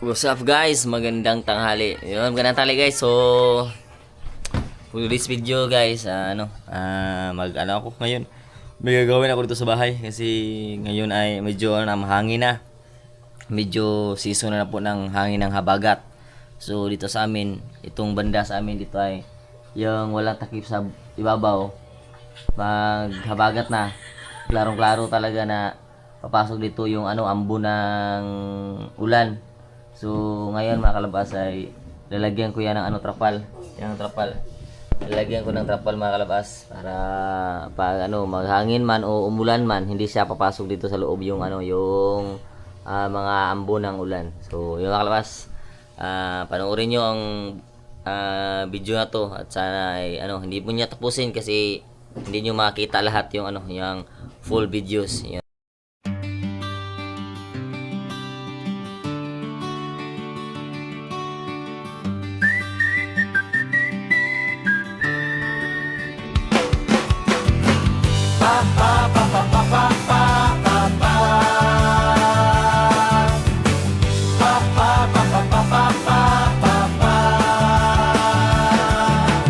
What's up guys? Magandang tanghali. Magandang tanghali guys. So for this video guys, ako ngayon. May gagawin ako dito sa bahay kasi ngayon ay medyo mahangin na. Medyo season na po ng hangin ng habagat. So dito sa amin, itong banda sa amin dito ay yung walang takip sa ibabaw. Pag habagat na, klarong-klaro talaga na papasok dito yung ambo ng ulan. So ngayon mga kalabas ay lalagyan ko yan ng trapal. Yung trapal. Lalagyan ko ng trapal mga kalabas para pag maghangin man o umulan man, hindi siya papasok dito sa loob yung mga ambo ng ulan. So yung mga kalabas, panoorin nyo ang video na to at sana ay hindi mo niya tapusin kasi hindi nyo makita lahat yung yung full videos. Yan.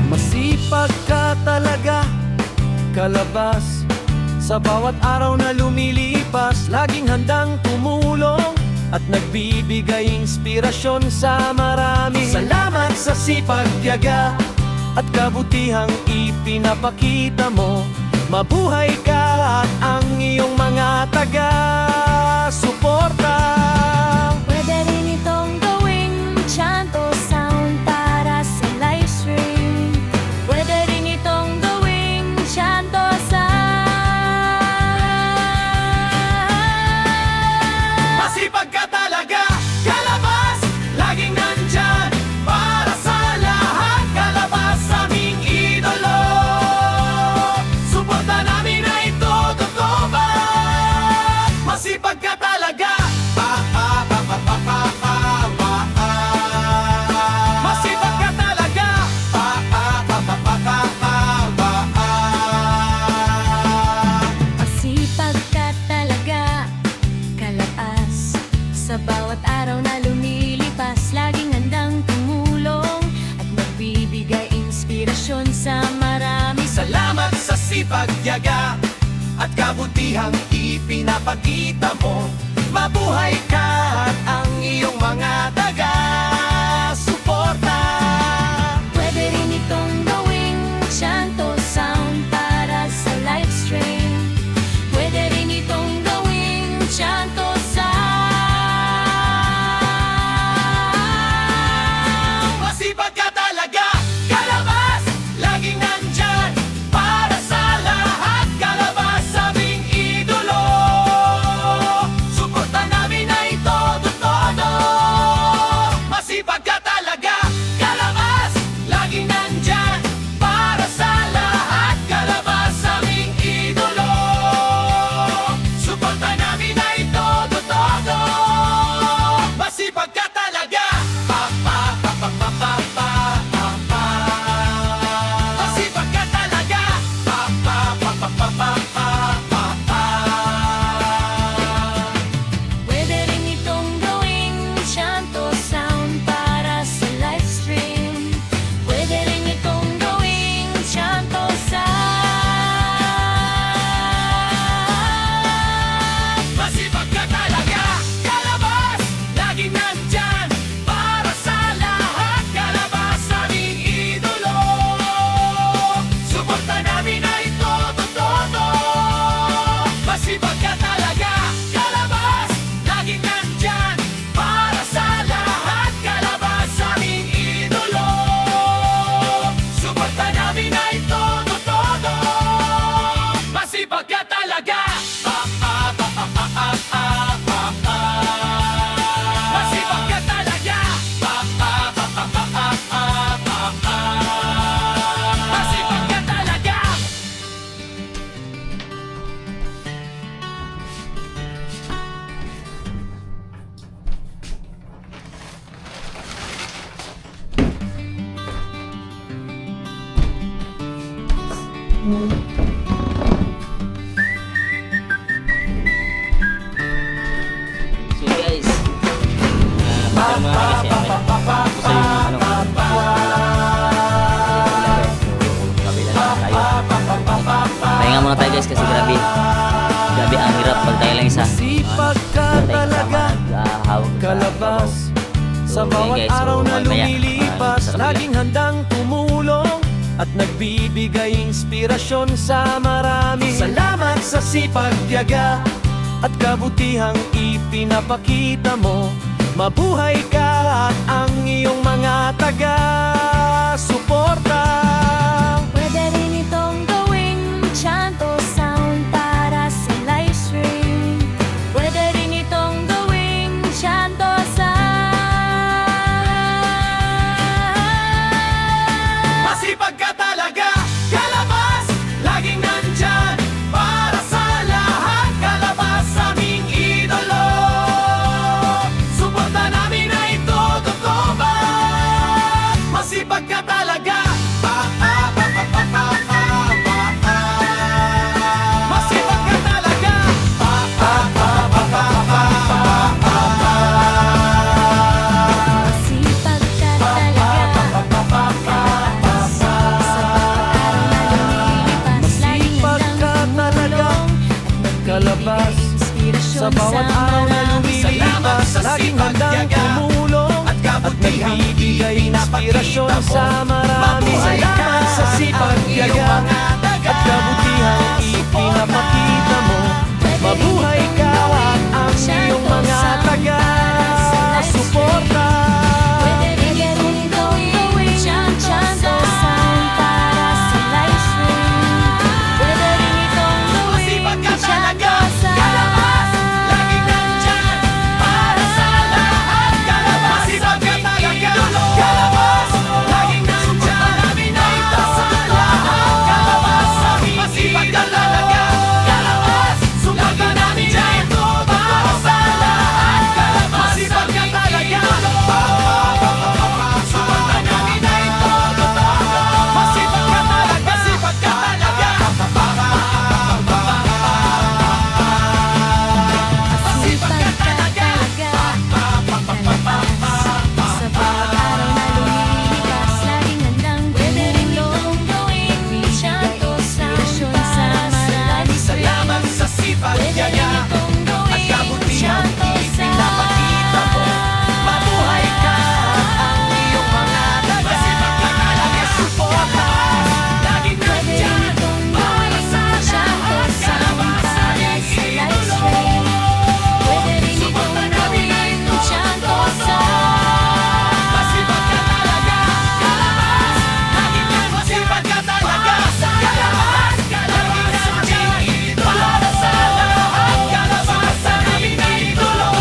Masipag ka talaga, kalabas. Sa bawat araw na lumilipas, laging handang tumulong at nagbibigay inspirasyon sa marami. Salamat sa sipag, tiyaga at kabutihang ipinapakita mo. Mabuhay ka at ang iyong mga taga-suporta. Pwede rin itong gawing chant o sound para sa live stream. Pwede rin itong gawing chant o sound. Masipag ka talaga, kalabas, laging nandyan para sa lahat. Kalabas, aming idolo. Suporta namin na ito, totoo ba? Masipag ka talaga. Masipag ka talaga. Masipag ka talaga, kalabas. Sa bawat araw na lumilipas, laging handang tumulong at magbibigay inspirasyon sa marami. Salamat sa sipag, tiyaga at kabutihang ipinapakita mo. Mabuhay ka at ang iyong mga taga-suporta. Pwede rin itong gawing chant o sound para sa live stream. Pwede rin itong gawing chant o sound. Masipag ka talaga, kalabas, laging nandyan para sa lahat. Kalabas, aming idolo. Suporta namin na ito, totoo. Masipag ka talaga, kalabas, laging nandyan para sa lahat. Kalabas, aming idolo. Suporta namin na ito, totoo. Masipag ka talaga. Masipag ka talaga. Pwede rin itong gawing chant o sound para sa live stream. Pwede rin itong gawing chant o sound. Masipag ka talaga, kalabas, laging nandyan para sa lahat. Kalabas, aming idolo. Suporta namin na ito, totoo. Masipag ka talaga, kalabas, laging nandyan para sa lahat. Kalabas, aming idolo. Suporta namin na ito, totoo. Masipag ka talaga. Masipag ka talaga. Masipag ka talaga. So guys, muna tayo guys kasi grabe. Grabe ang hirap pag tayo lang isa. Masipag ka talaga, kalabas. Sa bawat araw na lumilipas, laging handang tumulong at nagbibigay inspirasyon sa marami. Salamat sa sipag, tiyaga at kabutihang ipinapakita mo. Mabuhay ka at ang iyong mga taga-suporta. Pwede rin itong gawing Chanto Sound para sa live stream. Pwede rin itong gawing Chanto Sound. Masipag ka talaga, kalabas, laging nandyan para sa lahat. Kalabas, aming idolo. Suporta namin na ito, totoo ba? Masipag ka talaga. Masipag ka talaga. Masipag ka talaga. Sa bawat araw na lumilipas, laging handang tumulong at Kalabas, nagbibigay inspirasyon sa bawat araw na lumilipas, laging handang tumulong at nagbibigay inspirasyon sa marami. Salamat sa sipag, tiyaga at kabutihang ipinapakita mo. Mabuhay ka at ang iyong mga taga-suporta. Pwede rin itong gawing Chanto Sound para sa live stream. Pwede rin itong Masipag gawing ka talaga, Chanto kalabas, Sound. laging nandyan para sa lahat. Kalabas, masipag ka talaga, kalabas, laging nandyan para sa lahat. Kalabas, masipag ka talaga, kalabas, suporta namin na ito para sa lahat. Kalabas, masipag ka talaga, suporta namin na ito, masipag ka talaga, masipag ka talaga. Masipag ka talaga. Kalabas, sa bawat araw na lumilipas, laging handang pwede rin itong gawing Chanto Sound sa marami. Salamat sa sipag, Pwede rin tiyaga itong at gawing kabutihang Chanto ipinapakita mo. Mabuhay ka at ang iyong mga taga-suporta. Laging Pwede rin nandyan itong para sa gawing Chanto lahat. Sound Kalabas, para aming sa live idolo. stream. Pwede rin Suporta itong namin na gawing ito, Chanto totoo. Sound. Masipag ka talaga, kalabas, laging nandyan. Masipag ka talaga, kalabas, laging nandyan para sa lahat. Kalabas, aming idolo.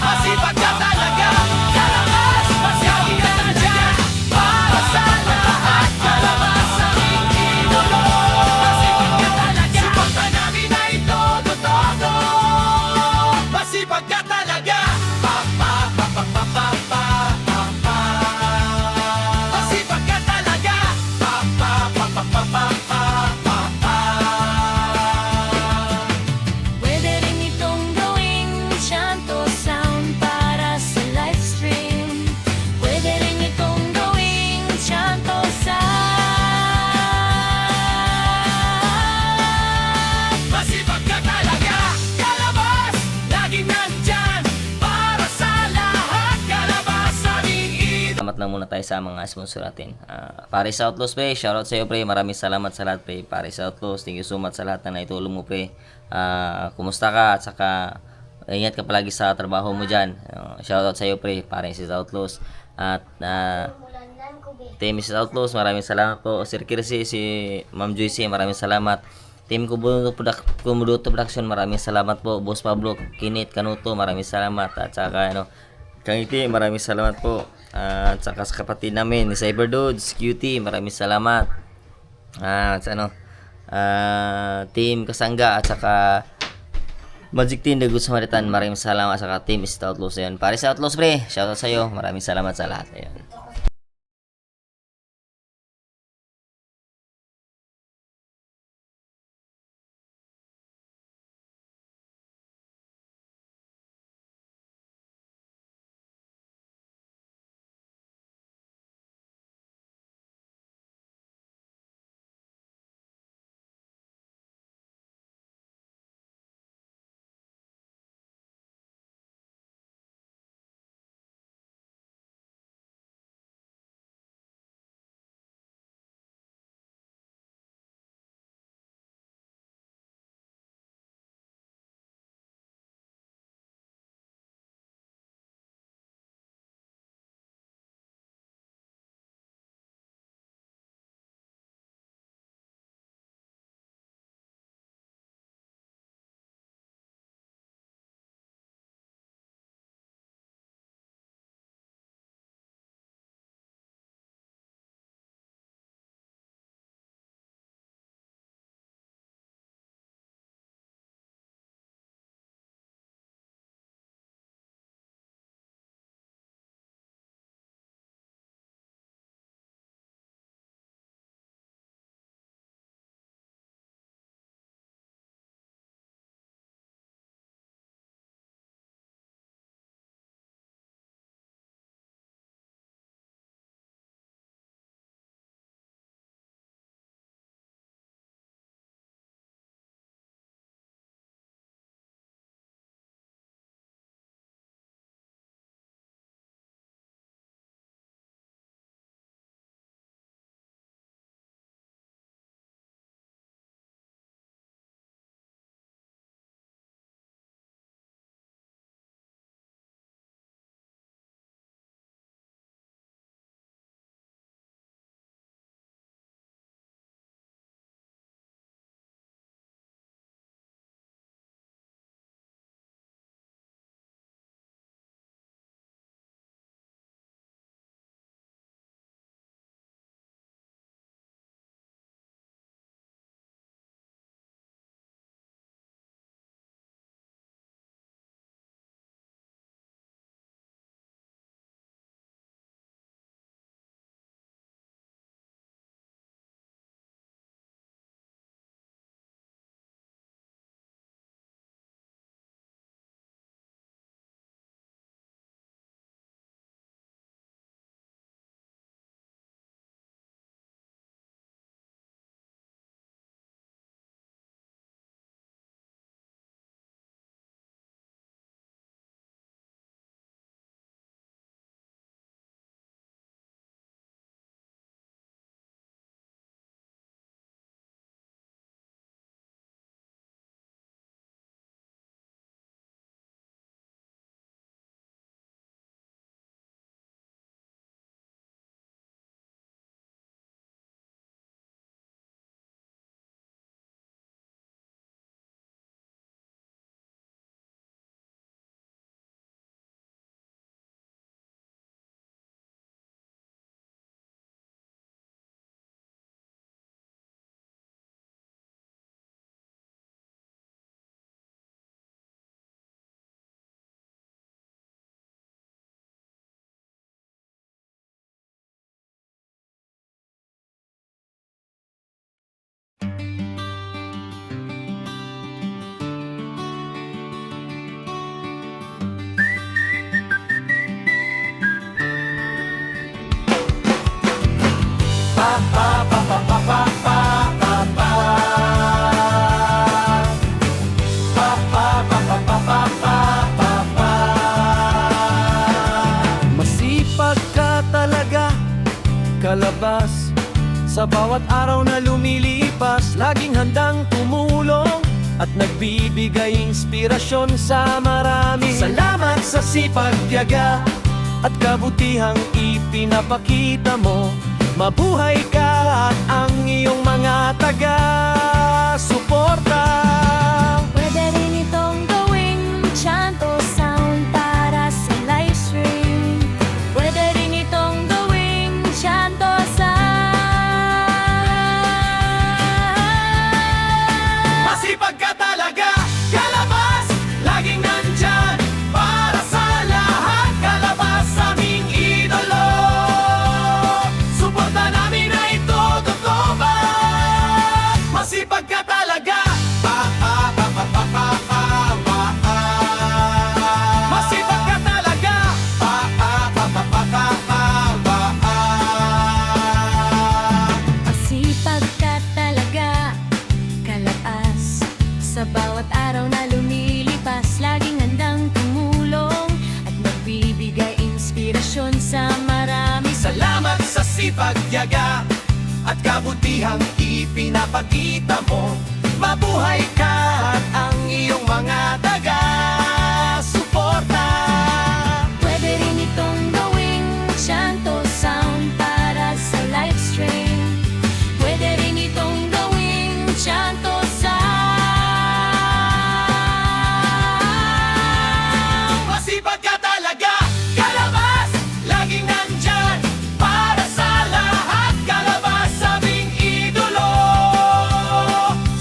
Masipag ka talaga, masipag ka talaga, kalabas, laging nandyan para sa lahat. Kalabas, aming idolo. Masipag ka talaga, suporta namin na ito, totoo. Masipag ka talaga. Masipag ka talaga. Pwede rin itong gawing Chanto Sound para sa live stream. Pwede rin itong gawing Chanto Sound. Masipag ka talaga, kalabas, laging nandyan para sa lahat. Kalabas, aming idolo. Salamat lang muna tayo sa mga sponsor natin. Paris Outlaws pre, shoutout sa iyo pre. Maraming salamat sa lahat pre. Paris Outlaws, thank you so much sa lahat na naitulong mo pre. Kumusta ka at saka ingat ka palagi sa trabaho mo diyan. Shoutout sa iyo pre, Paris Outlaws. At Team Mrs. Outlaws, maraming salamat po. Sir Kirsi, si Ma'am Joyce, maraming salamat. Team Kumuduto Production, maraming salamat po. Boss Pablo, Kinit, Kanuto, maraming salamat. At saka Kang Iti, maraming salamat po. At saka sa kapatid namin, ni Cyber Dudes, QT, maraming salamat. Sa Team Kasangga at saka Magic Team The Good Samaritan, maraming salamat. At saka Team Mrs. Outlaws, ayun. Paris Outlaws pre, shoutout sa iyo. Maraming salamat sa lahat. Ayun. kalabas. Sa bawat araw na lumilipas, laging handang tumulong at nagbibigay inspirasyon sa marami. Salamat sa sipag, tiyaga at kabutihang ipinapakita mo. Mabuhay ka at ang iyong mga taga-suporta. Pwede rin itong gawing chant o sound para sa live stream. Pwede rin itong gawing chant o sound. Masipag ka talaga, kalabas, laging nandyan para sa lahat. Kalabas, aming idolo. Suporta namin na ito, totoo ba? Masipag ka talaga. Masipag ka talaga. Masipag ka talaga, kalapas. Sa bawat araw na lumilipas, laging handang tumulong at magbibigay inspirasyon sa marami. Salamat sa sipag, tiyaga at kabutihang ipinapakita mo. Mabuhay ka at ang iyong mga taga-suporta. Pwede rin itong gawing chant o sound para sa live stream. Pwede rin itong gawing chant o sound. Masipag ka talaga, kalabas, laging nandyan para sa lahat. Kalabas, aming idolo.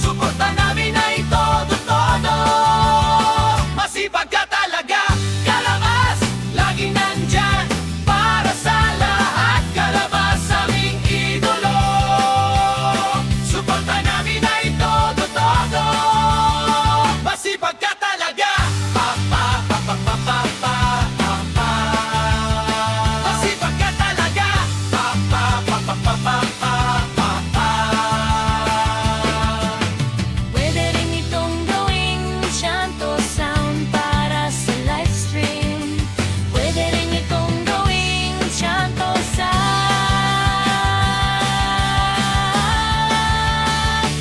Suporta namin na ito, totoo. Masipag ka talaga, kalabas, laging nandyan para sa lahat. Kalabas, aming idolo. Suporta namin na ito, totoo. Masipag ka talaga. Masipag ka talaga. Pwede rin itong gawing chant o sound para sa live stream. Pwede rin itong gawing chant o sound.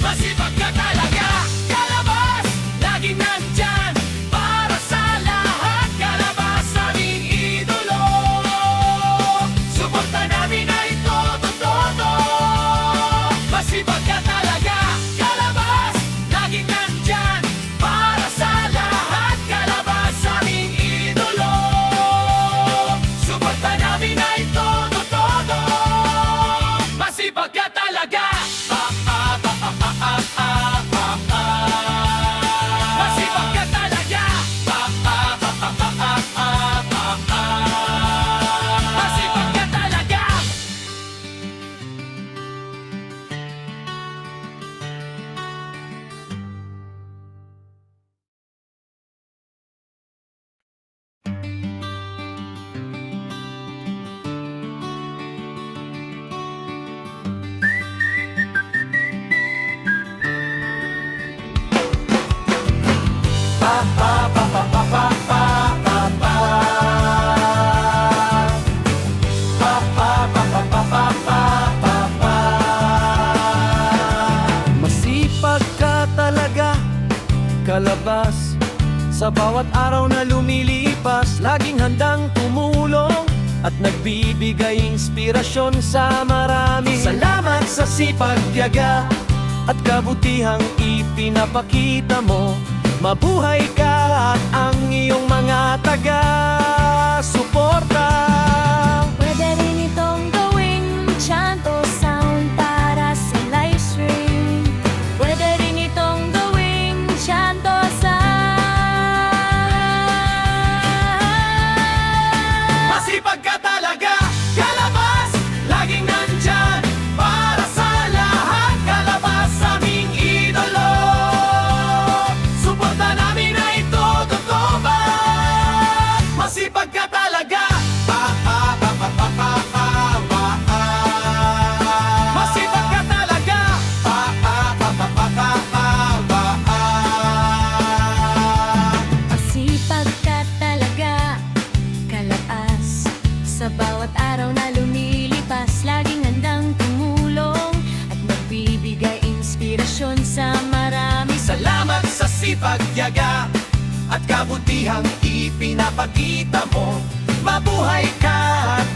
Masipag ka talaga, kalabas, laging nandyan para sa lahat. Kalabas, aming idolo. Suporta namin na ito, totoo. Masipag ka talaga, kalabas, laging nandyan para sa lahat. Kalabas, aming idolo. Suporta namin na ito, totoo. Masipag ka talaga. Masipag ka talaga. Masipag ka talaga. Masipag ka talaga, kalabas. Sa bawat araw na lumilipas, laging handang tumulong at nagbibigay inspirasyon sa marami. Salamat sa sipag, tiyaga at kabutihang ipinapakita mo. Mabuhay ka at ang iyong mga taga-suporta. Pwede rin itong gawing chant o sound para sa live stream. Pwede rin itong gawing chant o sound. Masipag ka talaga, kalabas, laging nandyan para sa lahat. Kalabas, aming idolo. Suporta namin na ito, totoo ba? tiyaga at kabutihang ipinapakita mo. Mabuhay ka at